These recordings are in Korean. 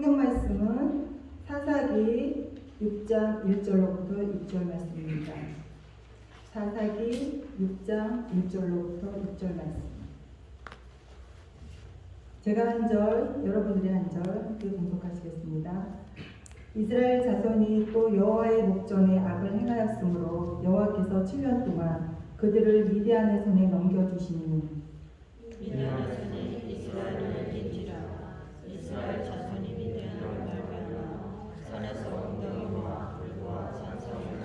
성경 말씀은 사사기 6장 1절로부터 6절 말씀입니다. 사사기 6장 1절로부터 6절 말씀. 제가 한 절, 여러분들이 한 절 함께 봉독하시겠습니다. 이스라엘 자손이 또 여호와의 목전에 악을 행하였으므로 여호와께서 7년 동안 그들을 미디안의 손에 넘겨주시니 미디안의 손에 이스라엘을 인지라. 이스라엘 자손이 미디안을 발견하여 산에서 엉덩이와 불과 산성을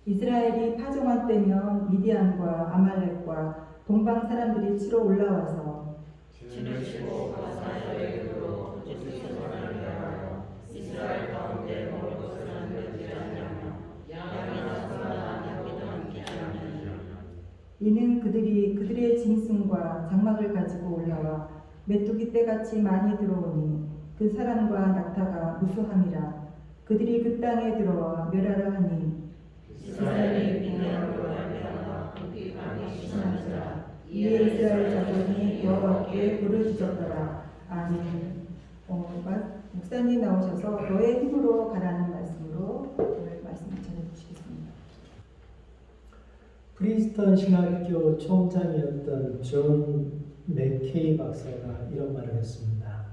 이스라엘이 파종한 때면 미디안과 아말렉과 동방 사람들이 치러 올라와서 진을 치고 가사의 이름으로 토지수선을 위하여 이스라엘 가운데 먹을 것을 남겨두지 않냐며 양이나 소나 양이나 남기지 않느냐. 이는 그들의 짐승과 장막을 가지고 올라와 메뚜기 떼같이 많이 들어오니 그 사람과 낙타가 무수함이라. 그들이 그 땅에 들어와 멸하려 하니 이스라엘이 미디안으로 말미암아 급히 강이 심하니라. 이에 이스라엘 자손이 여호와께 부르짖었더라. 아멘. 목사님 나오셔서 너의 힘으로 가라는 말씀으로 오늘 말씀을 전해주시겠습니다. 프린스턴 신학교 총장이었던 존 맥케이 박사가 이런 말을 했습니다.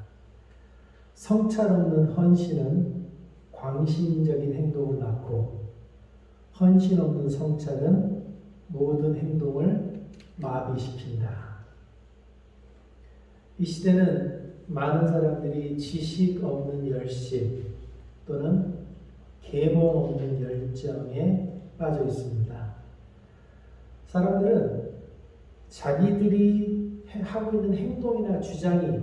성찰 없는 헌신은 광신적인 행동을 낳고 헌신 없는 성찰은 모든 행동을 마비시킨다. 이 시대는 많은 사람들이 지식 없는 열심 또는 계몽 없는 열정에 빠져 있습니다. 사람들은 자기들이 하고 있는 행동이나 주장이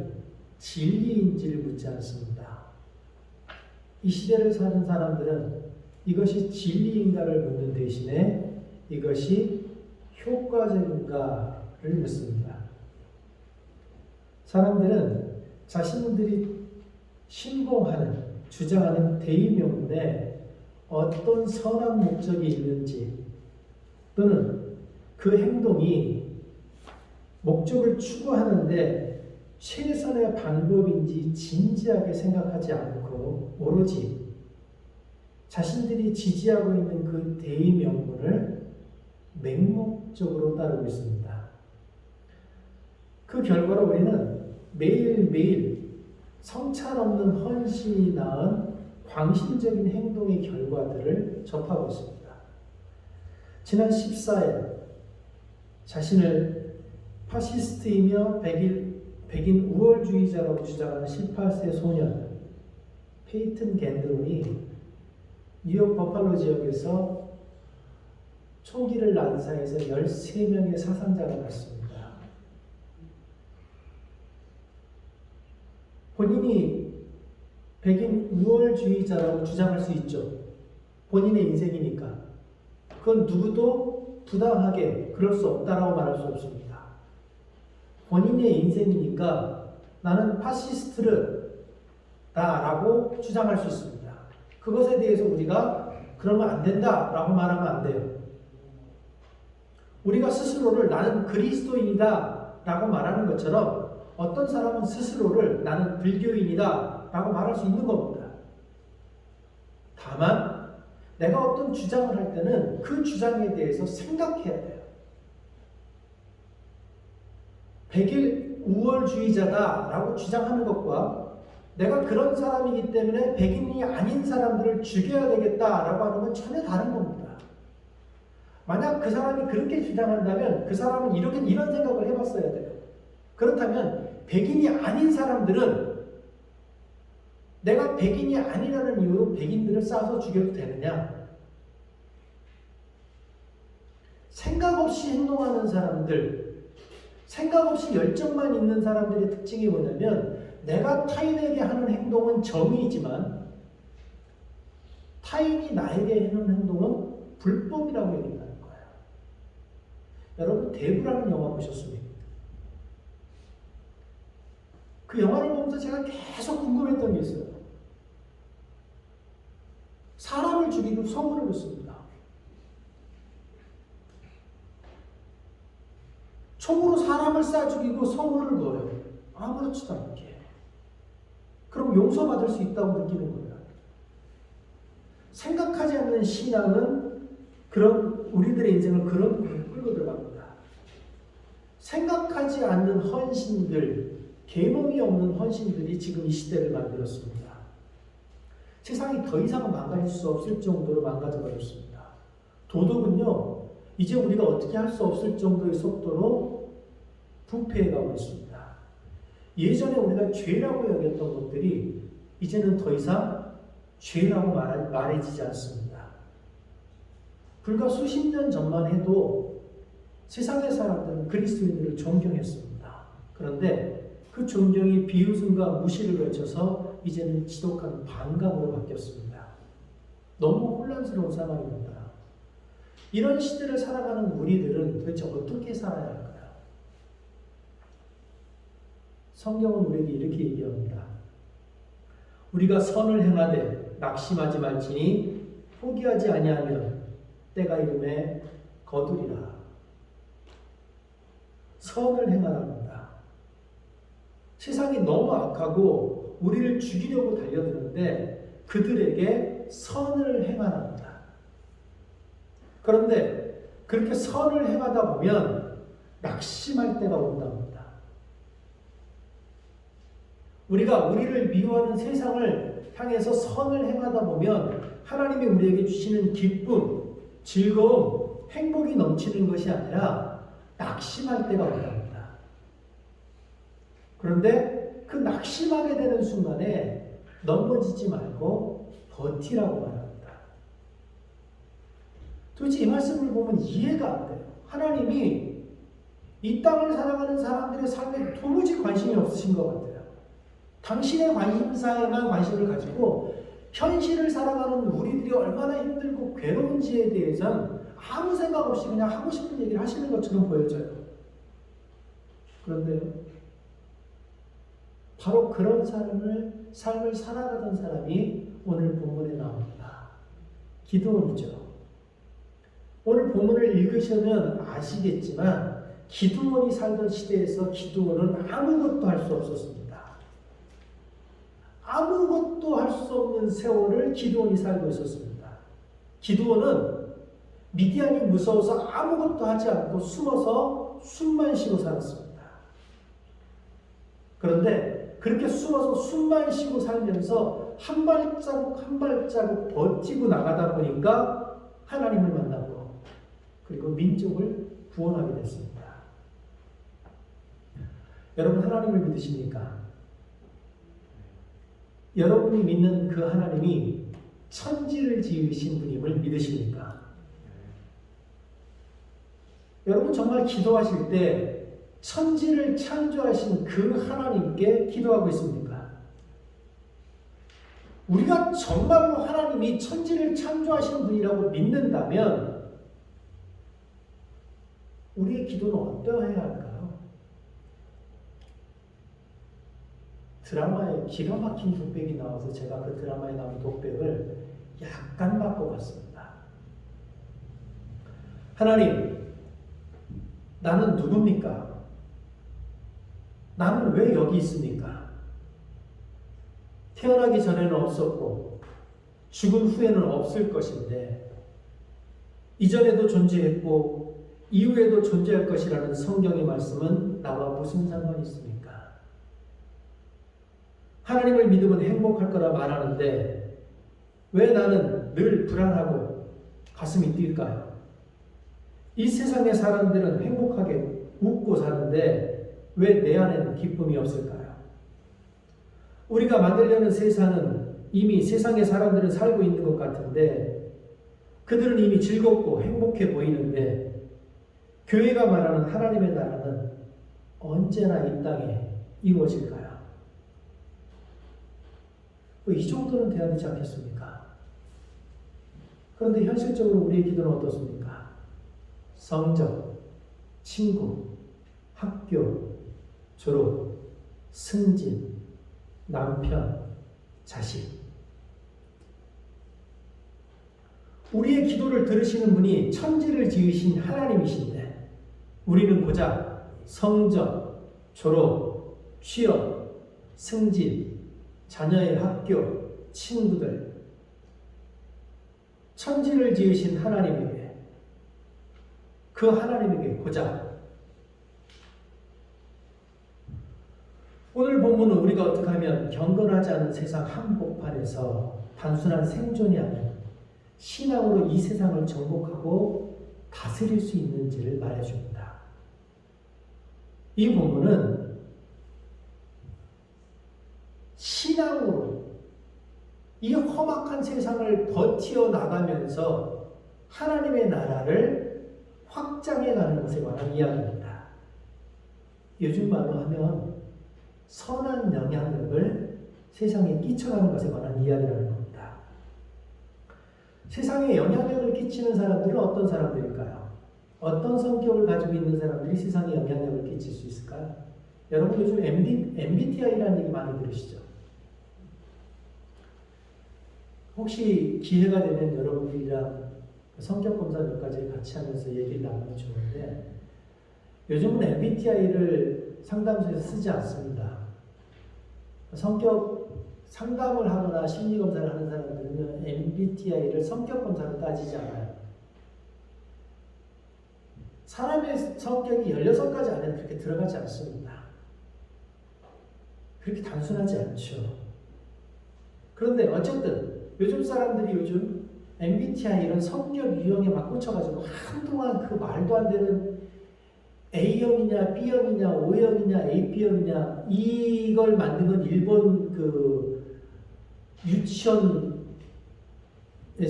진리인지를 묻지 않습니다. 이 시대를 사는 사람들은 이것이 진리인가를 묻는 대신에 이것이 효과적인가를 묻습니다. 사람들은 자신들이 신봉하는, 주장하는 대의명분에 어떤 선한 목적이 있는지 또는 그 행동이 목적을 추구하는데 최선의 방법인지 진지하게 생각하지 않고 오로지 자신들이 지지하고 있는 그 대의명분을 맹목적으로 따르고 있습니다. 그 결과로 우리는 매일매일 성찰 없는 헌신이 낳은 광신적인 행동의 결과들을 접하고 있습니다. 지난 14일 자신을 파시스트이며 백인 우월주의자라고 주장하는 18세 소년 페이튼 겐드론이 뉴욕 버팔로 지역에서 총기를 난사해서 13명의 사상자가 났습니다. 본인이 백인 우월주의자라고 주장할 수 있죠. 본인의 인생이니까. 그건 누구도 부당하게 그럴 수 없다라고 말할 수 없습니다. 본인의 인생이니까 나는 파시스트다라고 주장할 수 있습니다. 그것에 대해서 우리가 그러면 안 된다라고 말하면 안 돼요. 우리가 스스로를 나는 그리스도인이다 라고 말하는 것처럼 어떤 사람은 스스로를 나는 불교인이다 라고 말할 수 있는 겁니다. 다만 내가 어떤 주장을 할 때는 그 주장에 대해서 생각해야 돼요. 백일 우월주의자다 라고 주장하는 것과 내가 그런 사람이기 때문에 백인이 아닌 사람들을 죽여야 되겠다라고 하는 건 전혀 다른 겁니다. 만약 그 사람이 그렇게 주장한다면 그 사람은 이런 생각을 해봤어야 돼요. 그렇다면 백인이 아닌 사람들은 내가 백인이 아니라는 이유로 백인들을 쏴서 죽여도 되느냐? 생각 없이 행동하는 사람들, 생각 없이 열정만 있는 사람들의 특징이 뭐냐면 내가 타인에게 하는 행동은 정의이지만 타인이 나에게 하는 행동은 불법이라고 얘기한다는 거예요. 여러분 대부라는 영화 보셨습니까? 그 영화를 보면서 제가 계속 궁금했던 게 있어요. 사람을 죽이고 성을 긋습니다. 총으로 사람을 쏴 죽이고 성을 그어요. 아무렇지도 않게. 그럼 용서받을 수 있다고 느끼는 거예요. 생각하지 않는 신앙은 그런 우리들의 인생을 그런 곳에 끌고 들어갑니다. 생각하지 않는 헌신들, 계몽이 없는 헌신들이 지금 이 시대를 만들었습니다. 세상이 더 이상 망가질 수 없을 정도로 망가져 버렸습니다. 도덕은요, 이제 우리가 어떻게 할 수 없을 정도의 속도로 부패해가고 있습니다. 예전에 우리가 죄라고 여겼던 것들이 이제는 더 이상 죄라고 말해지지 않습니다. 불과 수십 년 전만 해도 세상의 사람들은 그리스도인들을 존경했습니다. 그런데 그 존경이 비웃음과 무시를 외쳐서 이제는 지독한 반감으로 바뀌었습니다. 너무 혼란스러운 상황입니다. 이런 시대를 살아가는 우리들은 도대체 어떻게 살아야 할까요? 성경은 우리에게 이렇게 얘기합니다. 우리가 선을 행하되 낙심하지 말지니 포기하지 아니하면 때가 이름에 거두리라. 선을 행하랍니다. 세상이 너무 악하고 우리를 죽이려고 달려드는데 그들에게 선을 행하랍니다. 그런데 그렇게 선을 행하다 보면 낙심할 때가 온답니다. 우리가 우리를 미워하는 세상을 향해서 선을 행하다 보면 하나님이 우리에게 주시는 기쁨, 즐거움, 행복이 넘치는 것이 아니라 낙심할 때가 온답니다. 그런데 그 낙심하게 되는 순간에 넘어지지 말고 버티라고 말합니다. 도대체 이 말씀을 보면 이해가 안 돼요. 하나님이 이 땅을 살아가는 사람들의 삶에 도무지 관심이 없으신 것 같아요. 당신의 관심사에만 관심을 가지고 현실을 살아가는 우리들이 얼마나 힘들고 괴로운지에 대해서는 아무 생각 없이 그냥 하고 싶은 얘기를 하시는 것처럼 보여져요. 그런데 바로 그런 삶을 살아가던 사람이 오늘 본문에 나옵니다. 기드온이죠. 오늘 본문을 읽으시면 아시겠지만 기드온이 살던 시대에서 기드온은 아무것도 할 수 없었습니다. 아무것도 할 수 없는 세월을 기드온이 살고 있었습니다. 기드온은 미디안이 무서워서 아무것도 하지 않고 숨어서 숨만 쉬고 살았습니다. 그런데 그렇게 숨어서 숨만 쉬고 살면서 한 발자국 한 발자국 버티고 나가다 보니까 하나님을 만났고 그리고 민족을 구원하게 됐습니다. 여러분 하나님을 믿으십니까? 여러분이 믿는 그 하나님이 천지를 지으신 분임을 믿으십니까? 여러분 정말 기도하실 때 천지를 창조하신 그 하나님께 기도하고 있습니까? 우리가 정말로 하나님이 천지를 창조하신 분이라고 믿는다면 우리의 기도는 어떠해야 할까요? 드라마에 기가 막힌 독백이 나와서 제가 그 드라마에 나온 독백을 약간 바꿔봤습니다. 하나님, 나는 누굽니까? 나는 왜 여기 있습니까? 태어나기 전에는 없었고 죽은 후에는 없을 것인데 이전에도 존재했고 이후에도 존재할 것이라는 성경의 말씀은 나와 무슨 상관이 있습니까? 하나님을 믿으면 행복할 거라 말하는데 왜 나는 늘 불안하고 가슴이 뛸까요? 이 세상의 사람들은 행복하게 웃고 사는데 왜 내 안에는 기쁨이 없을까요? 우리가 만들려는 세상은 이미 세상의 사람들은 살고 있는 것 같은데 그들은 이미 즐겁고 행복해 보이는데 교회가 말하는 하나님의 나라는 언제나 이 땅에 이루어질까요? 이 정도는 돼야 되지 않겠습니까? 그런데 현실적으로 우리의 기도는 어떻습니까? 성적, 친구, 학교, 졸업, 승진, 남편, 자식. 우리의 기도를 들으시는 분이 천지를 지으신 하나님이신데 우리는 고작 성적, 졸업, 취업, 승진, 자녀의 학교, 친구들, 천지를 지으신 하나님에게, 그 하나님에게 고작 오늘 본문은 우리가 어떻게 하면 경건하지 않은 세상 한복판에서 단순한 생존이 아닌 신앙으로 이 세상을 정복하고 다스릴 수 있는지를 말해줍니다. 이 본문은 신앙으로 이 험악한 세상을 버티어 나가면서 하나님의 나라를 확장해 가는 것에 관한 이야기입니다. 요즘 말로 하면 선한 영향력을 세상에 끼쳐가는 것에 관한 이야기라는 겁니다. 세상에 영향력을 끼치는 사람들은 어떤 사람들일까요? 어떤 성격을 가지고 있는 사람들이 세상에 영향력을 끼칠 수 있을까요? 여러분 요즘 MBTI라는 얘기 많이 들으시죠? 혹시 기회가 되면 여러분들이랑 성격 검사 몇 가지 같이 하면서 얘기를 나누면 좋은데, 요즘은 MBTI를 상담소에서 쓰지 않습니다. 성격 상담을 하거나 심리 검사를 하는 사람들은 MBTI를 성격 검사로 따지지 않아요. 사람의 성격이 16가지 안에 그렇게 들어가지 않습니다. 그렇게 단순하지 않죠. 그런데 어쨌든 요즘 사람들이 요즘 MBTI 이런 성격 유형에 막 꽂혀가지고 한동안 그 말도 안 되는 A형이냐 B형이냐 O형이냐 AB형이냐 이걸 만든 건 일본 그 유치원에서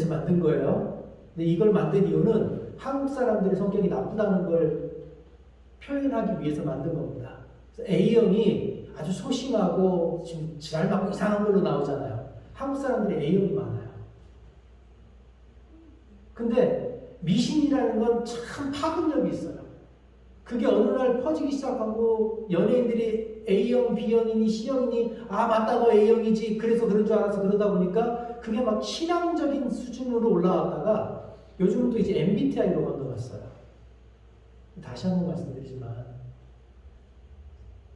만든 거예요. 근데 이걸 만든 이유는 한국 사람들의 성격이 나쁘다는 걸 표현하기 위해서 만든 겁니다. 그래서 A형이 아주 소심하고 지금 지랄 맞고 이상한 걸로 나오잖아요. 한국 사람들이 A형이 많아요. 근데 미신이라는 건 참 파급력이 있어요. 그게 어느 날 퍼지기 시작하고 연예인들이 A형, B형이니 C형이니 맞다 너 A형이지 그래서 그런 줄 알아서 그러다 보니까 그게 막 신앙적인 수준으로 올라왔다가 요즘은 또 이제 MBTI로 건너갔어요. 다시 한번 말씀드리지만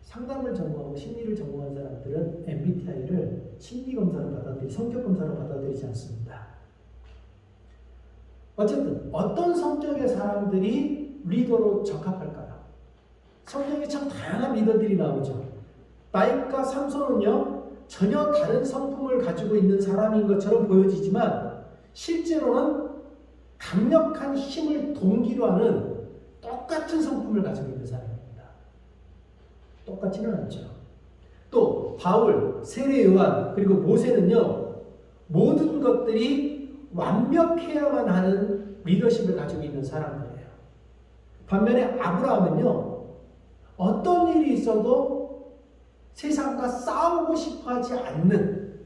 상담을 전공하고 심리를 전공한 사람들은 MBTI를 심리검사로 성격검사로 받아들이지 않습니다. 어쨌든 어떤 성격의 사람들이 리더로 적합할까요? 성경에 참 다양한 리더들이 나오죠. 바이크와 삼손은요 전혀 다른 성품을 가지고 있는 사람인 것처럼 보여지지만 실제로는 강력한 힘을 동기로 하는 똑같은 성품을 가지고 있는 사람입니다. 똑같지는 않죠. 또 바울, 세례 요한 그리고 모세는요 모든 것들이 완벽해야만 하는 리더십을 가지고 있는 사람들이에요. 반면에 아브라함은요 어떤 일이 있어도 세상과 싸우고 싶어하지 않는,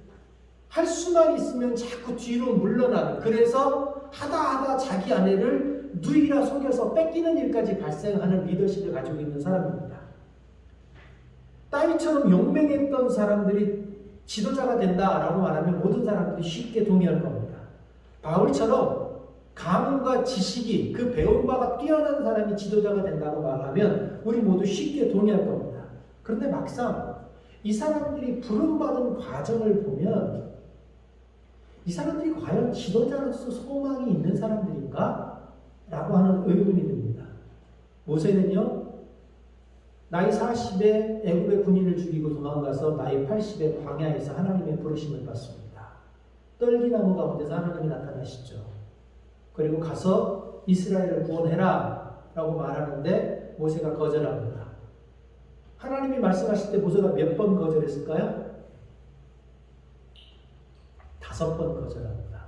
할 수만 있으면 자꾸 뒤로 물러나는, 그래서 하다 자기 아내를 누이라 속여서 뺏기는 일까지 발생하는 리더십을 가지고 있는 사람입니다. 다윗처럼 용맹했던 사람들이 지도자가 된다라고 말하면 모든 사람들이 쉽게 동의할 겁니다. 바울처럼 가문과 지식이 그 배운 바가 뛰어난 사람이 지도자가 된다고 말하면 우리 모두 쉽게 동의할 겁니다. 그런데 막상 이 사람들이 부름받은 과정을 보면 이 사람들이 과연 지도자로서 소망이 있는 사람들인가? 라고 하는 의문이 듭니다. 모세는요 나이 40에 애굽의 군인을 죽이고 도망가서 나이 80에 광야에서 하나님의 부르심을 받습니다. 떨기나무 가운데서 하나님이 나타나시죠. 그리고 가서 이스라엘을 구원해라 라고 말하는데 모세가 거절합니다. 하나님이 말씀하실 때 모세가 몇 번 거절했을까요? 5번 거절합니다.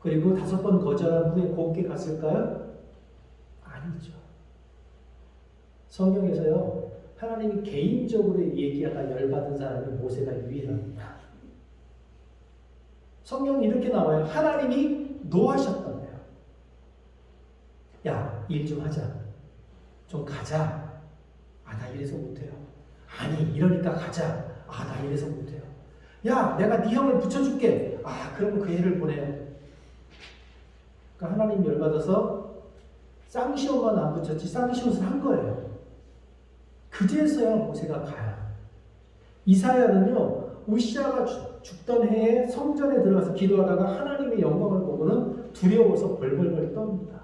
그리고 5번 거절한 후에 곱게 갔을까요? 아니죠. 성경에서요 하나님이 개인적으로 얘기하다 열받은 사람이 모세가 유일합니다. 성경이 이렇게 나와요. 하나님이 노하셨다고요. 야, 일 좀 하자. 좀 가자. 나 이래서 못해요. 아니, 이러니까 가자. 나 이래서 못해요. 야, 내가 네 형을 붙여줄게. 그러면 그 애를 보내요. 그러니까 하나님 열받아서 쌍시옷만 안 붙였지 쌍시옷을 한 거예요. 그제서야 모세가 가요. 이사야는요, 우시아가 죽던 해에 성전에 들어가서 기도하다가 하나님의 영광을 보고는 두려워서 벌벌벌 떱니다.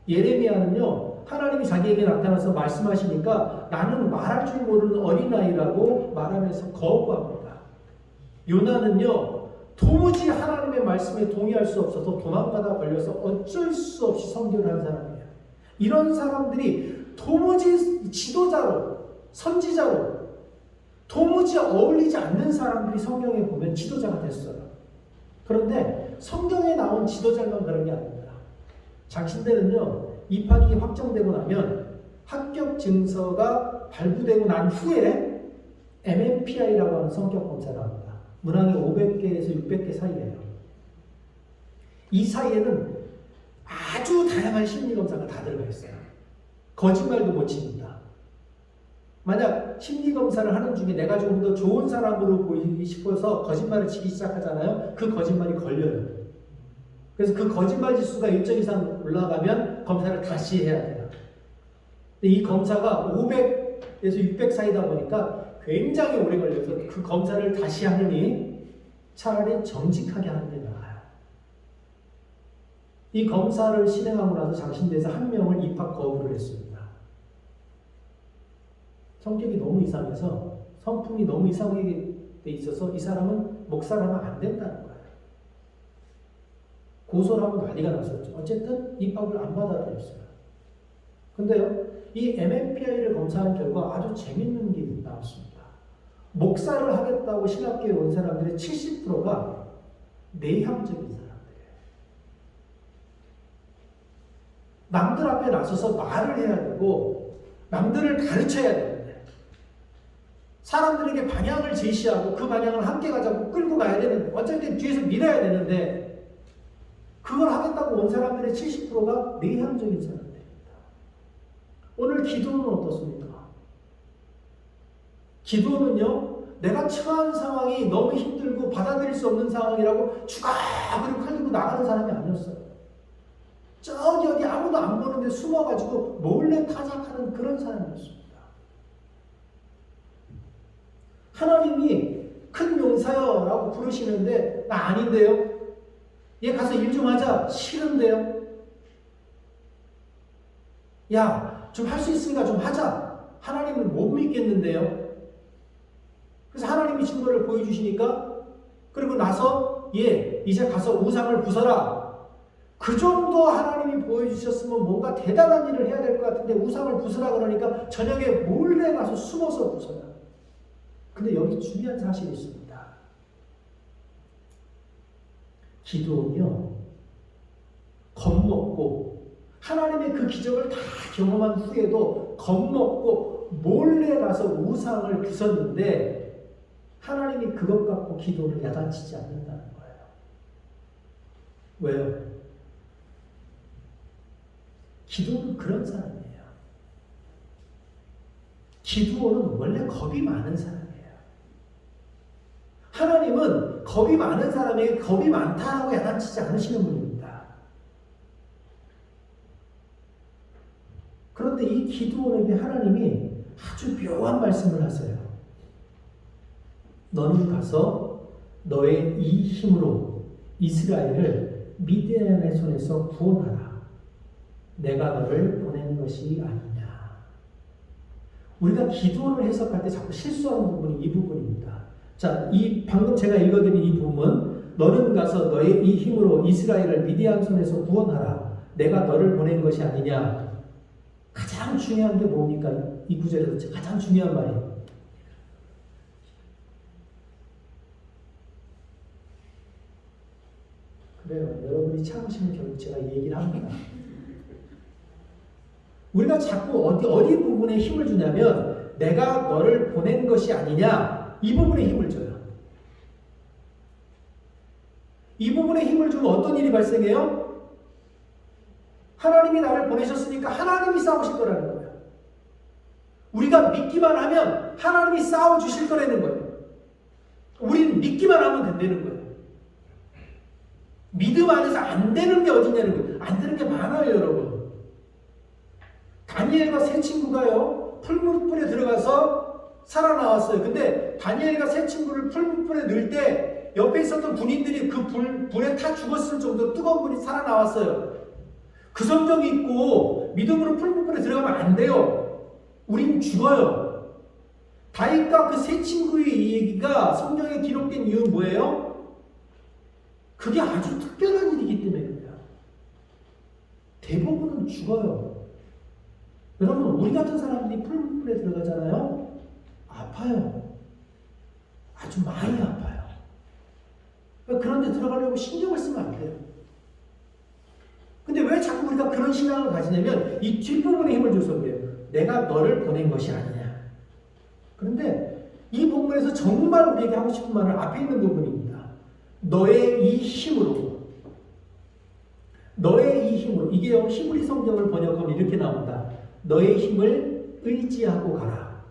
예레미야는요, 하나님이 자기에게 나타나서 말씀하시니까 나는 말할 줄 모르는 어린아이라고 말하면서 거부합니다. 요나는요, 도무지 하나님의 말씀에 동의할 수 없어서 도망가다 걸려서 어쩔 수 없이 선교를 한 사람이에요. 이런 사람들이 도무지 지도자로, 선지자로 도무지 어울리지 않는 사람들이 성경에 보면 지도자가 됐어요. 그런데 성경에 나온 지도자만 그런 게 아닙니다. 장신대는요, 입학이 확정되고 나면 합격 증서가 발부되고 난 후에 MMPI라고 하는 성격 검사를 합니다. 문항이 500개에서 600개 사이예요. 이 사이에는 아주 다양한 심리검사가 다 들어가 있어요. 거짓말도 못 칩니다. 만약 심리검사를 하는 중에 내가 조금 더 좋은 사람으로 보이기 싶어서 거짓말을 치기 시작하잖아요. 그 거짓말이 걸려요. 그래서 그 거짓말 지수가 일정 이상 올라가면 검사를 다시 해야 돼요. 근데 이 검사가 500에서 600 사이다 보니까 굉장히 오래 걸려서 그 검사를 다시 하느니 차라리 정직하게 하는 게 나아요. 이 검사를 실행하고 나서 장신대에서 한 명을 입학 거부를 했습니다. 성격이 너무 이상해서 성품이 너무 이상하게 돼 있어서 이 사람은 목사를 하면 안 된다는 거예요. 고소를 하면 난리가 났었죠. 어쨌든 입학을 안 받아들였어요. 근데요, 이 MMPI를 검사한 결과 아주 재밌는 게 나왔습니다. 목사를 하겠다고 신학교에 온 사람들의 70%가 내향적인 사람들이에요. 남들 앞에 나서서 말을 해야 되고 남들을 가르쳐야 되는데 사람들에게 방향을 제시하고 그 방향을 함께 가자고 끌고 가야 되는데 어쨌든 뒤에서 밀어야 되는데 그걸 하겠다고 온 사람들의 70%가 내향적인 사람들입니다. 오늘 기도는 어떻습니까? 기도는요, 내가 처한 상황이 너무 힘들고 받아들일 수 없는 상황이라고 주가그리고 칼 들고 나가는 사람이 아니었어요. 저기 어디 아무도 안 보는데 숨어가지고 몰래 타작하는 그런 사람이었습니다. 하나님이 큰 용사여 라고 부르시는데 나 아닌데요? 얘 가서 일 좀 하자. 싫은데요? 야, 좀 할 수 있으니까 좀 하자. 하나님은 못 믿겠는데요? 그래서 하나님이 증거를 보여주시니까 그리고 나서 얘 이제 가서 우상을 부숴라. 그 정도 하나님이 보여주셨으면 뭔가 대단한 일을 해야 될 것 같은데 우상을 부숴라 그러니까 저녁에 몰래 가서 숨어서 부숴요. 근데 여기 중요한 사실이 있습니다. 기도는요, 겁먹고 하나님의 그 기적을 다 경험한 후에도 겁먹고 몰래 가서 우상을 부쉈는데 하나님이 그것 갖고 기도를 야단치지 않는다는 거예요. 왜요? 기도는 그런 사람이에요. 기도는 원래 겁이 많은 사람이에요. 하나님은 겁이 많은 사람에게 겁이 많다라고 야단치지 않으시는 분입니다. 그런데 이 기드온에게 하나님이 아주 묘한 말씀을 하세요. 너는 가서 너의 이 힘으로 이스라엘을 미디안의 손에서 구원하라. 내가 너를 보낸 것이 아니냐. 우리가 기도를 해석할 때 자꾸 실수하는 부분이 이 부분입니다. 자, 이 방금 제가 읽어드린 이 부분, 너는 가서 너의 이 힘으로 이스라엘을 미디안 손에서 구원하라. 내가 너를 보낸 것이 아니냐. 가장 중요한 게 뭡니까? 이 구절에서 가장 중요한 말이에요. 그래요. 여러분이 참으시면 결국 제가 얘기를 합니다. 우리가 자꾸 어디 부분에 힘을 주냐면 내가 너를 보낸 것이 아니냐. 이 부분에 힘을 줘요. 이 부분에 힘을 주면 어떤 일이 발생해요? 하나님이 나를 보내셨으니까 하나님이 싸우실 거라는 거예요. 우리가 믿기만 하면 하나님이 싸워주실 거라는 거예요. 우리는 믿기만 하면 된다는 거예요. 믿음 안에서 안 되는 게 어디냐는 거예요. 안 되는 게 많아요, 여러분. 다니엘과 세 친구가요, 풀무불에 들어가서 살아나왔어요. 근데 다니엘과 세 친구를 풀무불에 넣을 때 옆에 있었던 군인들이 그 불에 타 죽었을 정도로 뜨거운 불이 살아나왔어요. 그 성경이 있고 믿음으로 풀무불에 들어가면 안 돼요. 우린 죽어요. 다윗과 그 세 친구의 이 얘기가 성경에 기록된 이유는 뭐예요? 그게 아주 특별한 일이기 때문입니다. 대부분은 죽어요. 여러분, 우리 같은 사람들이 풀무불에 들어가잖아요. 아파요. 아주 많이 아파요. 그런데 들어가려고 신경을 쓰면 안 돼요. 근데 왜 자꾸 우리가 그런 신앙을 가지냐면 이 뒷부분에 힘을 줘서 그래요. 내가 너를 보낸 것이 아니냐. 그런데 이 본문에서 정말 우리에게 하고 싶은 말은 앞에 있는 부분입니다. 너의 이 힘으로, 너의 이 힘으로, 이게 히브리 성경을 번역하면 이렇게 나온다. 너의 힘을 의지하고 가라.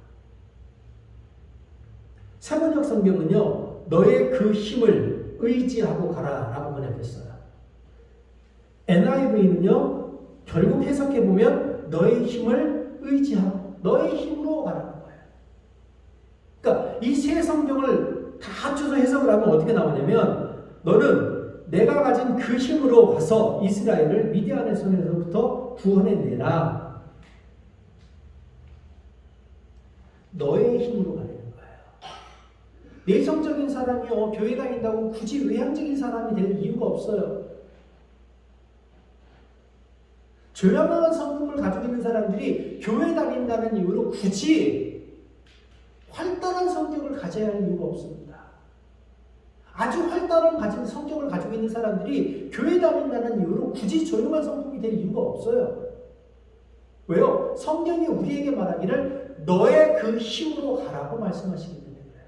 새번역 성경은요, 너의 그 힘을 의지하고 가라 라고 번역했어요. NIV는요, 결국 해석해보면 너의 힘을 의지하고, 너의 힘으로 가라는 거예요. 그러니까 이 세 성경을 다 합쳐서 해석을 하면 어떻게 나오냐면, 너는 내가 가진 그 힘으로 가서 이스라엘을 미디안의 손에서부터 구원해내라. 너의 힘으로 가라는 거예요. 내성적인 사람이요, 교회 다닌다고 굳이 외향적인 사람이 될 이유가 없어요. 조용한 성품을 가지고 있는 사람들이 교회 다닌다는 이유로 굳이 활달한 성격을 가져야 할 이유가 없습니다. 아주 활달한 성격을 가지고 있는 사람들이 교회 다닌다는 이유로 굳이 조용한 성품이 될 이유가 없어요. 왜요? 성경이 우리에게 말하기를 너의 그 힘으로 가라고 말씀하시기 때문에 그래요.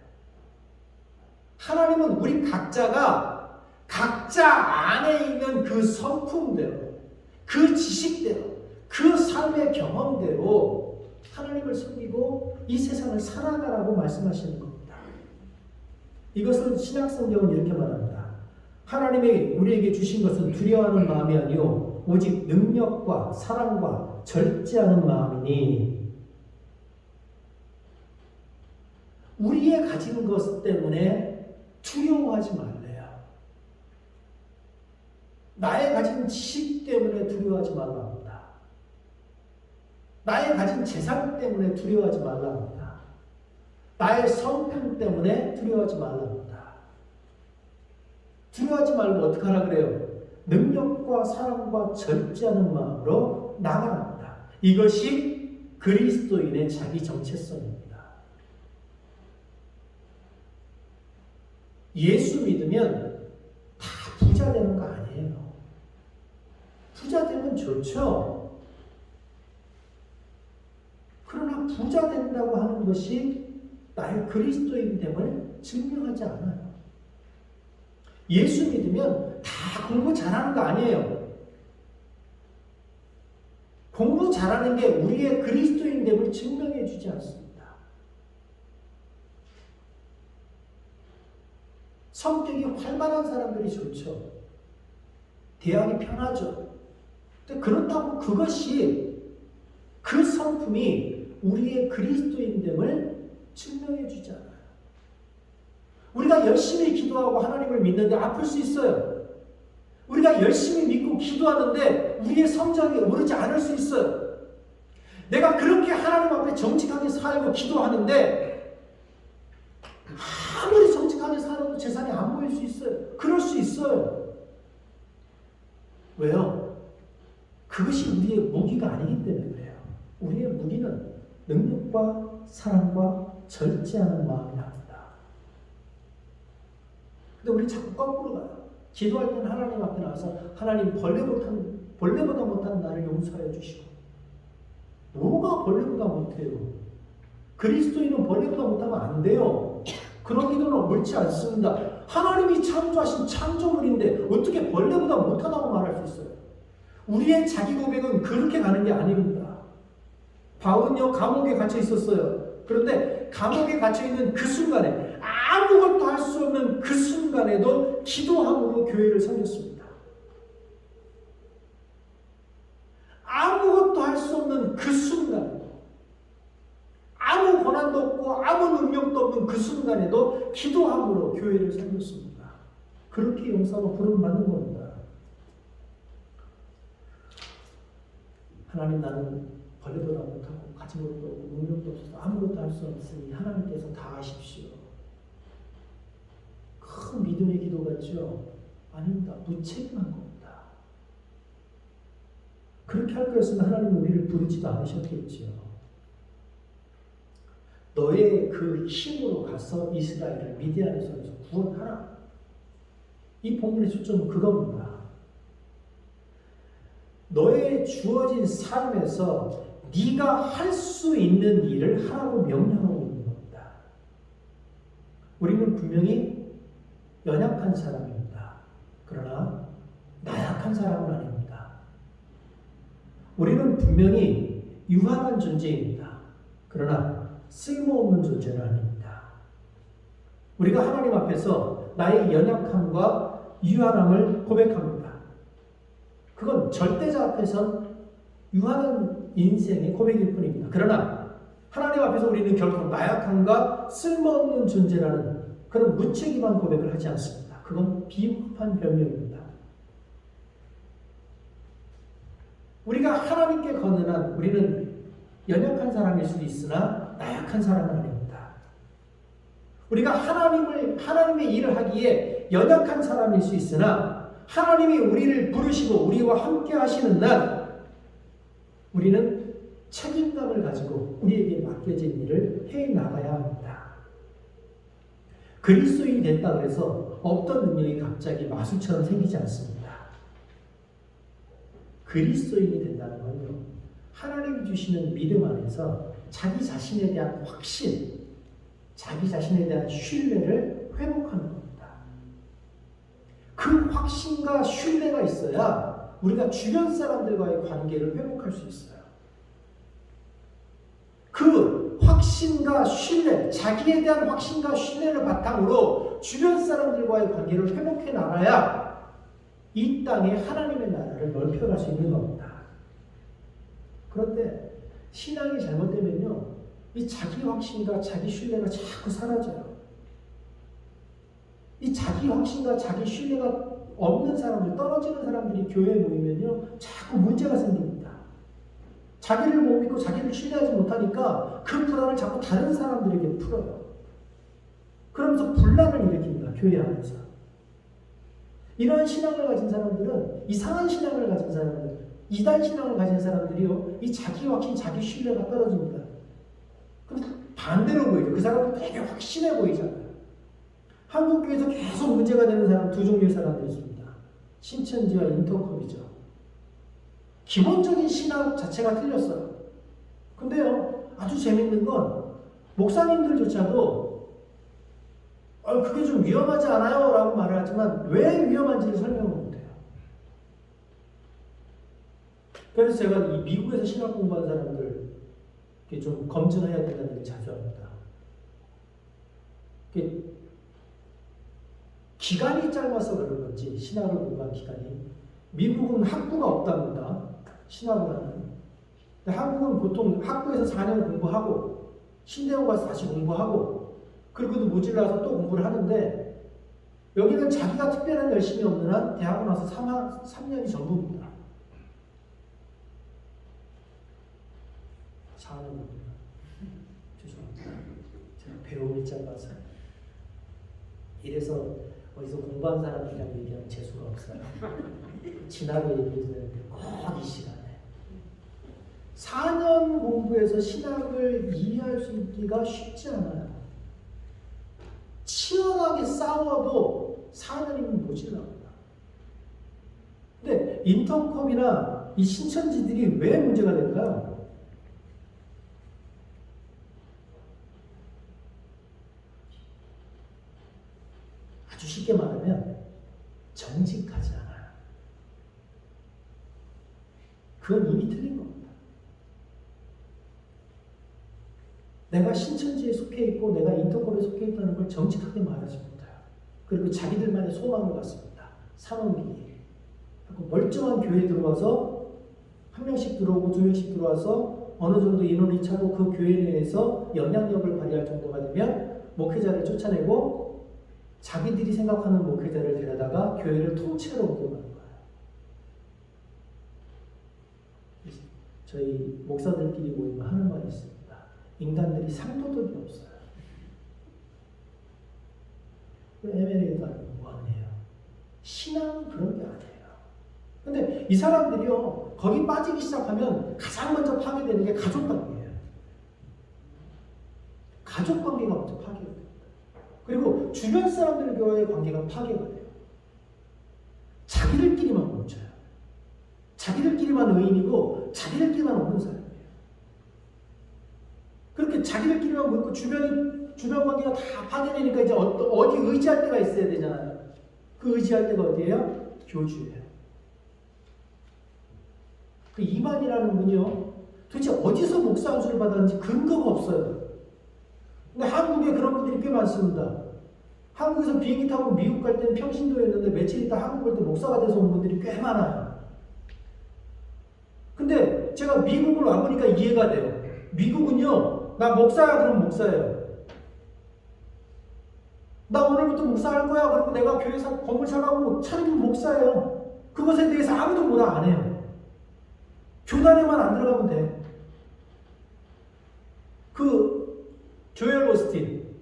하나님은 우리 각자가 각자 안에 있는 그 성품대로, 그 지식대로, 그 삶의 경험대로 하나님을 섬기고 이 세상을 살아가라고 말씀하시는 겁니다. 이것은 신약성경은 이렇게 말합니다. 하나님이 우리에게 주신 것은 두려워하는 마음이 아니요 오직 능력과 사랑과 절제하는 마음이니, 우리의 가진 것 때문에 두려워하지 말래요. 나의 가진 지식 때문에 두려워하지 말랍니다. 나의 가진 재산 때문에 두려워하지 말랍니다. 나의 성품 때문에 두려워하지 말랍니다. 두려워하지 말고 어떻게 하라 그래요? 능력과 사랑과 절제하는 마음으로 나아갑니다. 이것이 그리스도인의 자기 정체성입니다. 예수 믿으면 다 부자 되는 거 아니에요. 부자 되면 좋죠. 그러나 부자 된다고 하는 것이 나의 그리스도인됨을 증명하지 않아요. 예수 믿으면 다 공부 잘하는 거 아니에요. 공부 잘하는 게 우리의 그리스도인됨을 증명해 주지 않습니다. 성격이 활발한 사람들이 좋죠. 대하기 편하죠. 근데 그렇다고 그것이, 그 성품이 우리의 그리스도인됨을 증명해 주지 않아요. 우리가 열심히 기도하고 하나님을 믿는데 아플 수 있어요. 우리가 열심히 믿고 기도하는데 우리의 성적이 오르지 않을 수 있어요. 내가 그렇게 하나님 앞에 정직하게 살고 기도하는데 아무리 정직하게 살아도 재산이 안 보일 수 있어요. 그럴 수 있어요. 왜요? 그것이 우리의 무기가 아니기 때문에 그래요. 우리의 무기는 능력과 사랑과 절제하는 마음이랍니다. 근데 우리 자꾸 거꾸로 가요. 기도할 때는 하나님 앞에 나와서 하나님 벌레보다 못한 나를 용서하여 주시고, 뭐가 벌레보다 못해요? 그리스도인은 벌레보다 못하면 안 돼요. 그런 기도는 옳지 않습니다. 하나님이 창조하신 창조물인데 어떻게 벌레보다 못하다고 말할 수 있어요? 우리의 자기 고백은 그렇게 가는 게 아닙니다. 바울은요, 감옥에 갇혀 있었어요. 그런데 감옥에 갇혀 있는 그 순간에, 아무것도 할 수 없는 그 순간에도 기도함으로 교회를 섬겼습니다. 아무것도 할 수 없는 그 순간, 아무 능력도 없는 그 순간에도 기도함으로 교회를 살렸습니다. 그렇게 용사로 부름받는 겁니다. 하나님, 나는 벌레보다 못하고 가진 것도 없고 능력도 없어서 아무것도 할 수 없으니 하나님께서 다 하십시오. 큰 믿음의 기도 같죠? 아닙니다. 무책임한 겁니다. 그렇게 할 거였으면 하나님은 우리를 부르지도 않으셨겠지요. 너의 그 힘으로 가서 이스라엘을 미디안의 손에서 구원하라. 이 본문의 초점은 그겁니다. 너의 주어진 삶에서 네가 할 수 있는 일을 하라고 명령하고 있는 겁니다. 우리는 분명히 연약한 사람입니다. 그러나 나약한 사람은 아닙니다. 우리는 분명히 유한한 존재입니다. 그러나 쓸모없는 존재는 아닙니다. 우리가 하나님 앞에서 나의 연약함과 유한함을 고백합니다. 그건 절대자 앞에선 유한한 인생의 고백일 뿐입니다. 그러나 하나님 앞에서 우리는 결코 나약함과 쓸모없는 존재라는 그런 무책임한 고백을 하지 않습니다. 그건 비겁한 변명입니다. 우리가 하나님께 건넌한 우리는 연약한 사람일 수도 있으나 나약한 사람은 아닙니다. 우리가 하나님의 일을 하기에 연약한 사람일 수 있으나 하나님이 우리를 부르시고 우리와 함께 하시는 날 우리는 책임감을 가지고 우리에게 맡겨진 일을 해 나가야 합니다. 그리스도인이 됐다 그래서 어떤 능력이 갑자기 마술처럼 생기지 않습니다. 그리스도인이 된다는 건요, 하나님이 주시는 믿음 안에서 자기 자신에 대한 확신, 자기 자신에 대한 신뢰를 회복하는 겁니다. 그 확신과 신뢰가 있어야 우리가 주변 사람들과의 관계를 회복할 수 있어요. 그 확신과 신뢰, 자기에 대한 확신과 신뢰를 바탕으로 주변 사람들과의 관계를 회복해 나가야 이 땅에 하나님의 나라를 넓혀갈 수 있는 겁니다. 그런데 신앙이 잘못되면요, 이 자기 확신과 자기 신뢰가 자꾸 사라져요. 이 자기 확신과 자기 신뢰가 없는 사람들, 떨어지는 사람들이 교회에 모이면요, 자꾸 문제가 생깁니다. 자기를 못 믿고 자기를 신뢰하지 못하니까 그 불안을 자꾸 다른 사람들에게 풀어요. 그러면서 분란을 일으킵니다. 교회 안에서. 이러한 신앙을 가진 사람들은, 이상한 신앙을 가진 사람들, 이단 신앙을 가진 사람들이요, 이 자기 확신, 자기 신뢰가 떨어집니다. 그럼 반대로 보이죠. 그 사람은 되게 확신해 보이잖아요. 한국 교회에서 계속 문제가 되는 사람 두 종류의 사람들이 있습니다. 신천지와 인터컵이죠. 기본적인 신앙 자체가 틀렸어요. 근데요, 아주 재밌는 건 목사님들조차도 그게 좀 위험하지 않아요? 라고 말을 하지만 왜 위험한지를 설명을 못해요. 그래서 제가 이 미국에서 신학 공부한 사람들 좀 검증해야 된다는 얘기 자주 합니다. 기간이 짧아서 그런 건지, 신학을 공부한 기간이, 미국은 학부가 없답니다. 신학을 하는. 근데 한국은 보통 학부에서 4년 공부하고 신대원 가서 다시 공부하고 그리고도 모질라서 또 공부를 하는데, 여기는 자기가 특별한 열심이 없는 한 대학원 와서 3년이 전부입니다. 4년입니다. 죄송합니다. 제가 배움이 짧아서. 이래서 어디서 공부한 사람들이랑 얘기하면 재수가 없어요. 지나고 얘기를 듣는데 꼭 이 시간에 4년 공부해서 신학을 이해할 수 있기가 쉽지 않아요. 치열하게 싸워도 4년이면 모질랍니다. 근데 인터컵이나 이 신천지들이 왜 문제가 될까요? 아주 쉽게 말하면 정직하지 않아요. 그건 이미 틀린 겁니다. 내가 신천지에 속해 있고 내가 인터컵에 속해 있다는 걸 정직하게 말하지 못해요. 그리고 자기들만의 소망을 갖습니다. 산업이. 멀쩡한 교회에 들어와서 한 명씩 들어오고 두 명씩 들어와서 어느 정도 인원이 차고 그 교회 내에서 영향력을 발휘할 정도가 되면 목회자를 쫓아내고 자기들이 생각하는 목회자를 데려다가 교회를 통째로 옮겨가는 거예요. 저희 목사들끼리 모이면 하는 말이 있습니다. 인간들이 상도덕이 없어요. M&A도 아니고 뭐하네요. 신앙은 그런 게 아니에요. 근데 이 사람들이요, 거기 빠지기 시작하면 가장 먼저 파괴되는 게 가족관계예요. 가족관계가 먼저 파괴가 됩니다. 그리고 주변 사람들과의 관계가 파괴가 돼요. 자기들끼리만 멈춰요. 자기들끼리만 의인이고 자기들끼리만 없는 사람이에요. 그렇게 자기들끼리만 모이고 주변 관계가 다 파괴되니까 이제 어디 의지할 데가 있어야 되잖아요. 그 의지할 데가 어디예요? 교주예요. 그 이만이라는 분이요, 도대체 어디서 목사 안수를 받았는지 근거가 없어요. 근데 한국에 그런 분들이 꽤 많습니다. 한국에서 비행기 타고 미국 갈 때는 평신도였는데 며칠 있다 한국 올 때 목사가 돼서 온 분들이 꽤 많아요. 근데 제가 미국을 와보니까 이해가 돼요. 미국은요, 나 목사야 그러면 목사예요. 나 오늘부터 목사할 거야. 그리고 내가 교회 건물 사가고 차리면 목사예요. 그것에 대해서 아무도 뭐라 안 해요. 교단에만 안 들어가면 돼. 그 조엘 오스틴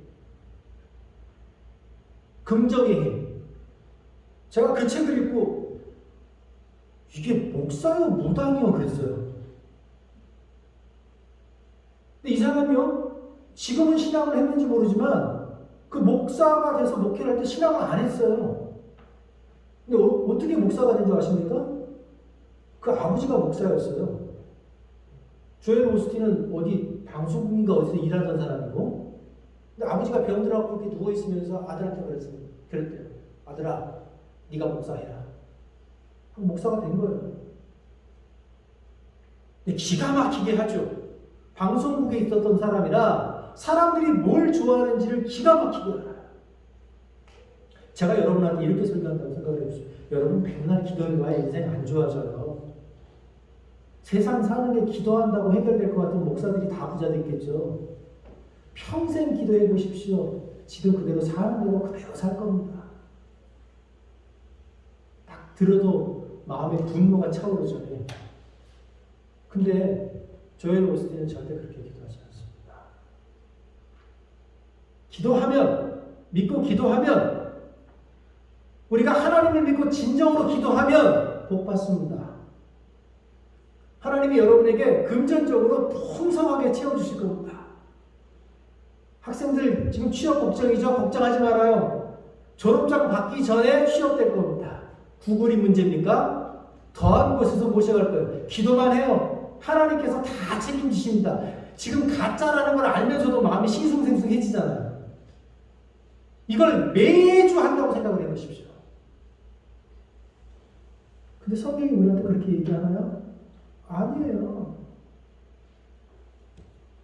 긍정의 힘. 제가 그 책을 읽고 이게 목사요 무당이요 그랬어요. 근데 이 사람이요, 지금은 신앙을 했는지 모르지만 그 목사가 돼서 목회를 할 때 신앙을 안 했어요. 근데 어떻게 목사가 된 줄 아십니까? 그 아버지가 목사였어요. 조엘 오스틴은 어디 방송국인가 어디서 일하던 사람이고, 근데 아버지가 병들어갖고 이렇게 누워있으면서 아들한테 그랬대요. 아들아, 네가 목사해라. 목사가 된 거예요. 근데 기가 막히게 하죠. 방송국에 있었던 사람이라 사람들이 뭘 좋아하는지를 기가 막히게 알아요. 제가 여러분한테 이렇게 설교한다고 생각을 해보세요. 여러분 맨날 기도해봐야 인생 안 좋아져요. 세상 사는 게 기도한다고 해결될 것 같은 목사들이 다 부자 됐겠죠. 평생 기도해 보십시오. 지금 그대로 사는 대로 그대로 살 겁니다. 딱 들어도 마음에 분노가 차오르잖아요. 근데 조엘 오스틴은 절대 그렇게 기도하지 않습니다. 기도하면, 믿고 기도하면, 우리가 하나님을 믿고 진정으로 기도하면 복 받습니다. 하나님이 여러분에게 금전적으로 풍성하게 채워주실 겁니다. 학생들 지금 취업 걱정이죠? 걱정하지 말아요. 졸업장 받기 전에 취업될 겁니다. 구글이 문제입니까? 더한 곳에서 모셔갈 거예요. 기도만 해요. 하나님께서 다 책임지십니다. 지금 가짜라는 걸 알면서도 마음이 싱숭생숭해지잖아요. 이걸 매주 한다고 생각을 해보십시오. 근데 성경이 우리한테 그렇게 얘기하나요? 아니에요.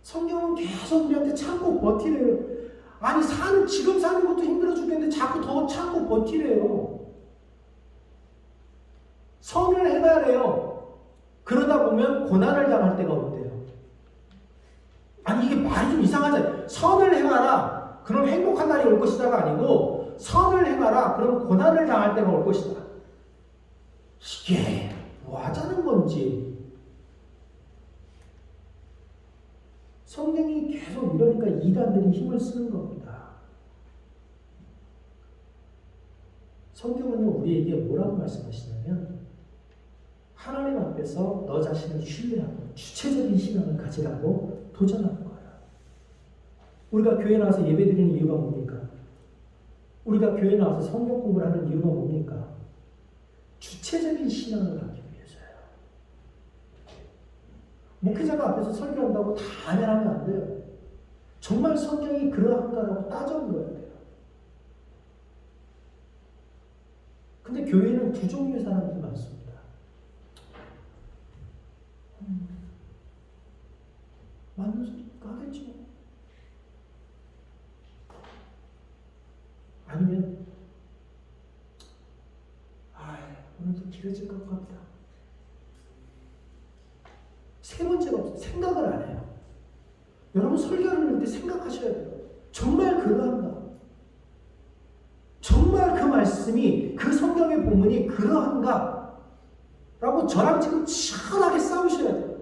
성경은 계속 우리한테 참고 버티래요. 아니 지금 사는 것도 힘들어 죽겠는데 자꾸 더 참고 버티래요. 선을 해나래요. 그러다 보면 고난을 당할 때가 온대요. 아니 이게 말이 좀 이상하잖아요. 선을 행하라 그럼 행복한 날이 올 것이다가 아니고, 선을 행하라 그럼 고난을 당할 때가 올 것이다. 이게 뭐 하자는 건지. 성경이 계속 이러니까 이단들이 힘을 쓰는 겁니다. 성경은 우리에게 뭐라고 말씀하시냐면, 하나님 앞에서 너 자신을 신뢰하고 주체적인 신앙을 가지라고 도전하는 거예요. 우리가 교회 나와서 예배드리는 이유가 뭡니까? 우리가 교회 나와서 성경 공부를 하는 이유가 뭡니까? 주체적인 신앙을 갖기 위해서예요. 목회자가 앞에서 설교한다고 다 아멘하면 안 돼요. 정말 성경이 그러한가라고 따져보아야 돼요. 근데 교회는 두 종류의 사람들이 많습니다. 맞는 소리 하겠죠. 아니면 오늘도 길어질 것 같다. 세 번째가 없어요. 생각을 안 해요. 여러분 설교를 할 때 생각하셔야 돼요. 정말 그러한가? 정말 그 말씀이 그 성경의 본문이 그러한가? 라고 저랑 지금 치열하게 싸우셔야 돼요.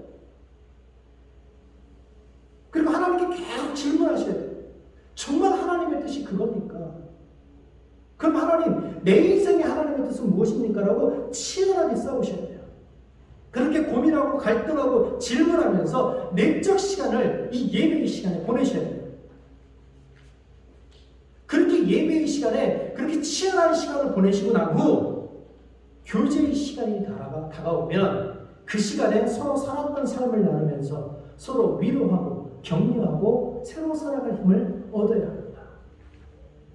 그리고 하나님께 계속 질문하셔야 돼요. 정말 하나님의 뜻이 그겁니까? 그럼 하나님, 내 인생의 하나님의 뜻은 무엇입니까? 라고 치열하게 싸우셔야 돼요. 그렇게 고민하고 갈등하고 질문하면서 내적 시간을 이 예배의 시간에 보내셔야 돼요. 그렇게 예배의 시간에 그렇게 치열한 시간을 보내시고 난 후 교제의 시간이 다가오면 그 시간에 서로 살았던 삶을 나누면서 서로 위로하고 격려하고 새로 살아갈 힘을 얻어야 합니다.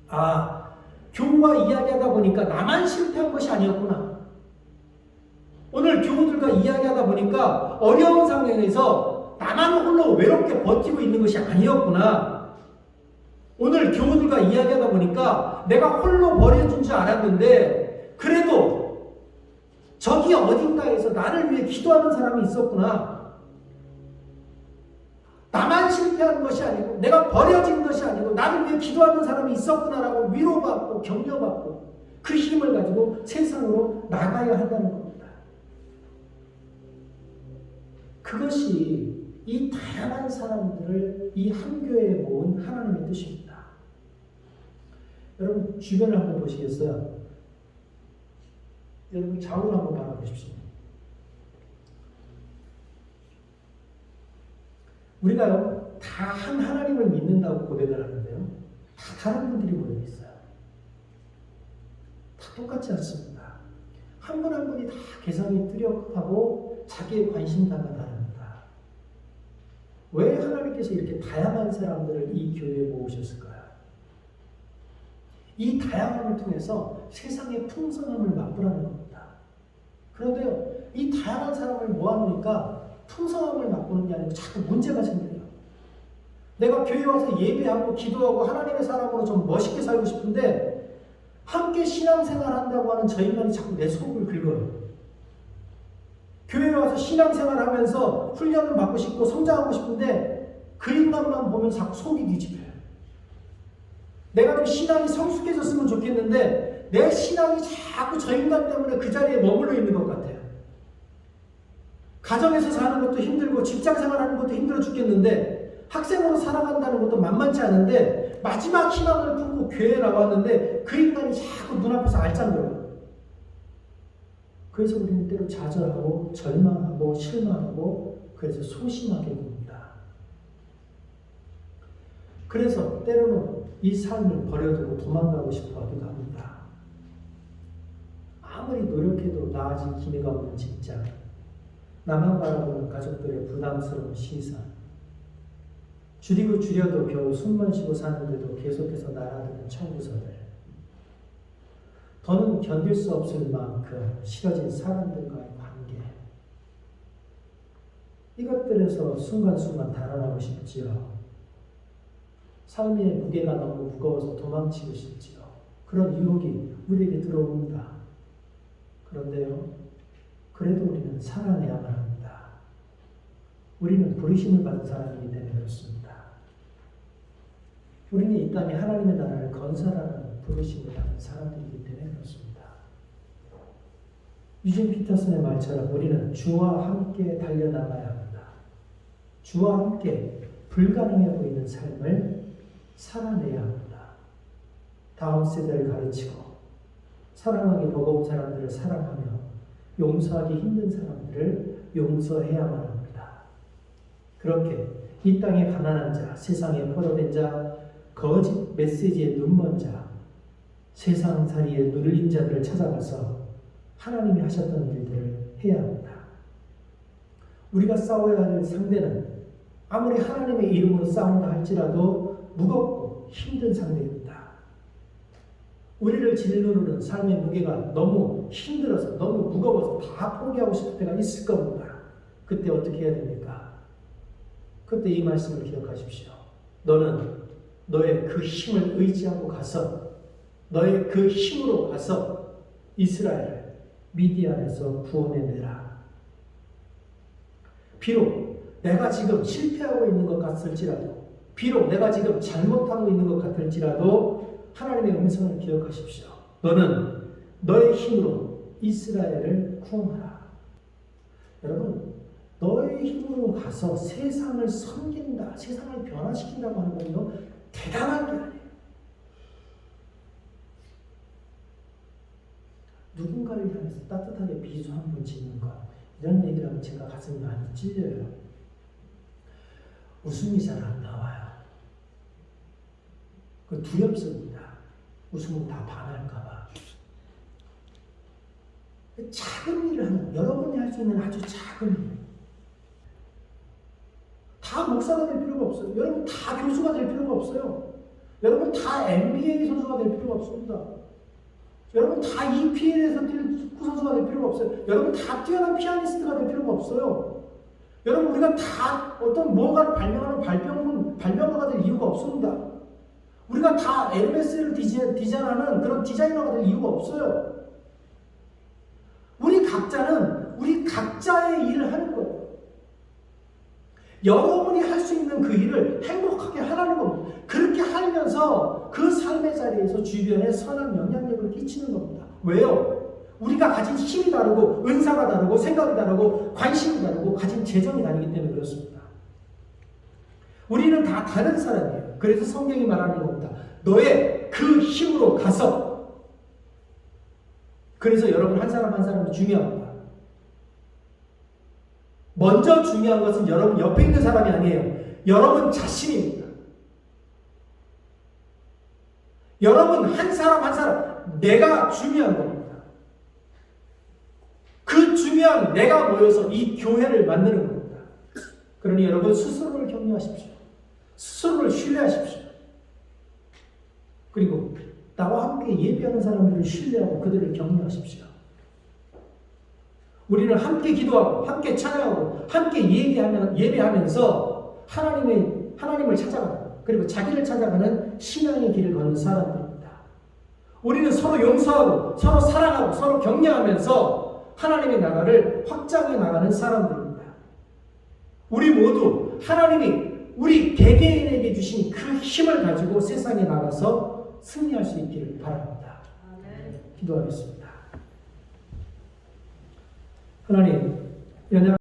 아, 교우와 이야기하다 보니까 나만 실패한 것이 아니었구나. 오늘 교우들과 이야기하다 보니까 어려운 상황에서 나만 홀로 외롭게 버티고 있는 것이 아니었구나. 오늘 교우들과 이야기하다 보니까 내가 홀로 버려진 줄 알았는데 그래도 저기 어딘가에서 나를 위해 기도하는 사람이 있었구나. 나만 실패한 것이 아니고 내가 버려진 것이 아니고 나를 위해 기도하는 사람이 있었구나라고 위로받고 격려받고 그 힘을 가지고 세상으로 나가야 한다는 겁니다. 그것이 이 다양한 사람들을 이 한 교회에 모은 하나님의 뜻입니다. 여러분 주변을 한번 보시겠어요? 여러분 좌우를 한번 바라보십시오. 우리가요 다 한 하나님을 믿는다고 고백을 하는데요 다 다른 분들이 모여 있어요. 다 똑같지 않습니다. 한 분 한 분이 다 개성이 뚜렷하고 자기의 관심사가 다릅니다. 왜 하나님께서 이렇게 다양한 사람들을 이 교회에 모으셨을까요? 이 다양함을 통해서 세상의 풍성함을 맛보라는 겁니다. 그런데요 이 다양한 사람을 모아놓으니까 풍성함을 맛보는 게 아니고 자꾸 문제가 생겨요. 내가 교회 와서 예배하고 기도하고 하나님의 사람으로 좀 멋있게 살고 싶은데 함께 신앙생활 한다고 하는 저 인간이 자꾸 내 속을 긁어요. 교회에 와서 신앙생활 하면서 훈련을 받고 싶고 성장하고 싶은데 그 인간만 보면 자꾸 속이 뒤집혀요. 내가 좀 신앙이 성숙해졌으면 좋겠는데 내 신앙이 자꾸 저 인간 때문에 그 자리에 머물러 있는 것 같아요. 가정에서 사는 것도 힘들고 직장생활하는 것도 힘들어 죽겠는데 학생으로 살아간다는 것도 만만치 않은데 마지막 희망을 품고 교회에 나왔는데 그 인간이 자꾸 눈앞에서 알짱거려요. 그래서 우리는 때로 좌절하고 절망하고 실망하고 그래서 소심하게 봅니다. 그래서 때로는 이 삶을 버려두고 도망가고 싶어 하기도 합니다. 아무리 노력해도 나아질 기미가 없는 직장, 나만 바라보는 가족들의 부담스러운 시선, 줄이고 줄여도 겨우 숨만 쉬고 사는데도 계속해서 날아드는 청구서들, 더는 견딜 수 없을 만큼 싫어진 사람들과의 관계, 이것들에서 순간순간 달아나고 싶지요. 삶의 무게가 너무 무거워서 도망치고 싶지요. 그런 유혹이 우리에게 들어옵니다. 그런데요, 그래도 우리는 살아내야만 합니다. 우리는 부르심을 받은 사람이기 때문에 그렇습니다. 우리는 이 땅에 하나님의 나라를 건설하는 부르심을 받은 사람들이기 때문에 그렇습니다. 유진 피터슨의 말처럼 우리는 주와 함께 달려나가야 합니다. 주와 함께 불가능해 보이는 삶을 살아내야 합니다. 다음 세대를 가르치고 사랑하기 버거운 사람들을 사랑하며 용서하기 힘든 사람들을 용서해야만 합니다. 그렇게 이 땅의 가난한 자, 세상에 포로된 자, 거짓 메시지에 눈먼 자, 세상살이에 눌린 자들을 찾아가서 하나님이 하셨던 일들을 해야 합니다. 우리가 싸워야 할 상대는 아무리 하나님의 이름으로 싸운다 할지라도 무겁고 힘든 상대입니다. 우리를 짓누르는 삶의 무게가 너무 힘들어서 너무 무거워서 다 포기하고 싶을 때가 있을 겁니다. 그때 어떻게 해야 됩니까? 그때 이 말씀을 기억하십시오. 너는 너의 그 힘을 의지하고 가서 너의 그 힘으로 가서 이스라엘을 미디안에서 구원해내라. 비록 내가 지금 실패하고 있는 것 같을지라도, 비록 내가 지금 잘못하고 있는 것 같을지라도 하나님의 음성을 기억하십시오. 너는 너의 힘으로 이스라엘을 구원하라. 여러분, 너의 힘으로 가서 세상을 섬긴다, 세상을 변화시킨다고 하는 건요, 대단한 게 아니에요. 누군가를 향해서 따뜻하게 비수 한 번 짓는 것, 이런 얘기를 하면 제가 가슴이 많이 찔려요. 웃음이 잘 안 나와요. 그 두렵습니다. 웃으면 다 반할까봐. 작은 일을 하는, 여러분이 할 수 있는 아주 작은 일. 다 목사가 될 필요가 없어요. 여러분 다 교수가 될 필요가 없어요. 여러분 다 NBA 선수가 될 필요가 없습니다. 여러분 다 EPL에서 뛸 축구 선수가 될 필요가 없어요. 여러분 다 뛰어난 피아니스트가 될 필요가 없어요. 여러분 우리가 다 어떤 뭔가를 발명하는 발명가가 될 이유가 없습니다. 우리가 다 LMS를 디자인하는 그런 디자이너가 될 이유가 없어요. 우리 각자는 우리 각자의 일을 하는 거예요. 여러분이 할 수 있는 그 일을 행복하게 하라는 겁니다. 그렇게 하면서 그 삶의 자리에서 주변에 선한 영향력을 끼치는 겁니다. 왜요? 우리가 가진 힘이 다르고 은사가 다르고 생각이 다르고 관심이 다르고 가진 재정이 다르기 때문에 그렇습니다. 우리는 다 다른 사람이에요. 그래서 성경이 말하는 겁니다. 너의 그 힘으로 가서. 그래서 여러분 한 사람 한 사람이 중요합니다. 먼저 중요한 것은 여러분 옆에 있는 사람이 아니에요. 여러분 자신입니다. 여러분 한 사람 한 사람, 내가 중요한 겁니다. 그 중요한 내가 모여서 이 교회를 만드는 겁니다. 그러니 여러분 스스로를 격려하십시오. 스스로를 신뢰하십시오. 그리고 나와 함께 예배하는 사람들을 신뢰하고 그들을 격려하십시오. 우리는 함께 기도하고 함께 찬양하고 함께 예배하면서 하나님을 찾아가는, 그리고 자기를 찾아가는 신앙의 길을 걷는 사람들입니다. 우리는 서로 용서하고 서로 사랑하고 서로 격려하면서 하나님의 나라를 확장해 나가는 사람들입니다. 우리 모두 하나님이 우리 개개인에게 주신 그 힘을 가지고 세상에 나가서 승리할 수 있기를 바랍니다. 기도하겠습니다. 하나님, 연약